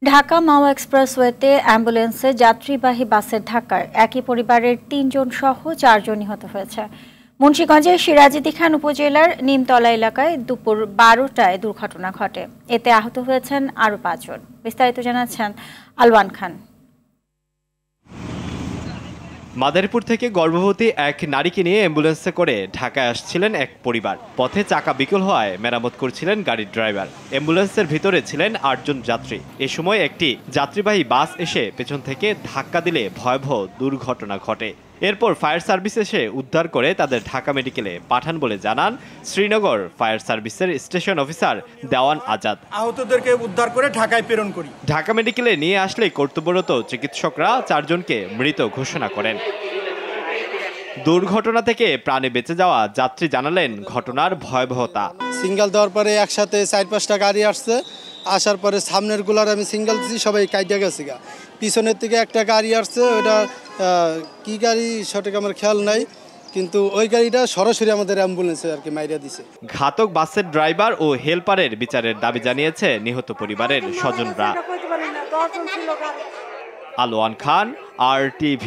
ঢাকা মাওয়া এক্সপ্রেসওয়েতে অ্যাম্বুলেন্সে যাত্রীবাহী বাসের ধাক্কায় একই পরিবারের ৩ জন সহ ৪ জন নিহত হয়েছে। মুন্সিগঞ্জের সিরাজুদ্দিন খান উপজেলার নিমতলা এলাকায় দুপুর ১২টায় দুর্ঘটনা ঘটে। এতে আহত হয়েছেন আরও ৫ জন। বিস্তারিত জানাচ্ছেন আলওয়ান খান। মাদারীপুর থেকে গর্ভবতী এক নারীকে নিয়ে অ্যাম্বুলেন্সে করে ঢাকায় আসছিলেন এক পরিবার। পথে চাকা বিকল হওয়ায় মেরামত করছিলেন গাড়ির ড্রাইভার। অ্যাম্বুলেন্সের ভিতরে ছিলেন ৮ জন যাত্রী। এ সময় একটি যাত্রীবাহী বাস এসে পেছন থেকে ধাক্কা দিলে ভয়াবহ দুর্ঘটনা ঘটে। এরপর ফায়ার সার্ভিস এসে উদ্ধার করে তাদের ঢাকা মেডিকেলে পাঠান বলে জানান শ্রীনগর ফায়ার সার্ভিসের স্টেশন অফিসার দেওয়ান আজাদ। আহতদেরকে উদ্ধার করে ঢাকায় প্রেরণ করি। ঢাকা মেডিকেলে নিয়ে আসলে কর্তব্যরত চিকিৎসকরা ৪ জনকে মৃত ঘোষণা করেন। দুর্ঘটনা থেকে প্রাণে বেঁচে যাওয়া যাত্রী জানালেন ঘটনার ভয়াবহতা। সিঙ্গেল দেওয়ার পরে একসাথে ৪-৫টা গাড়ি আসছে, আসার পরে সামনের গুলার আমি সিঙ্গেল দিচ্ছি, সবাই কাইটা গেছে গা। পিছনের থেকে একটা গাড়ি আসছে, ওটা কি গাড়ি সঠিক আমার খেয়াল নাই, কিন্তু ওই গাড়িটা সরাসরি আমাদের অ্যাম্বুলেন্সে আর কি মাইরা দিছে। ঘাতক বাসের ড্রাইভার ও হেলপারের বিচারের দাবি জানিয়েছে নিহত পরিবারের স্বজনরা। আলওয়ান খান, RTV।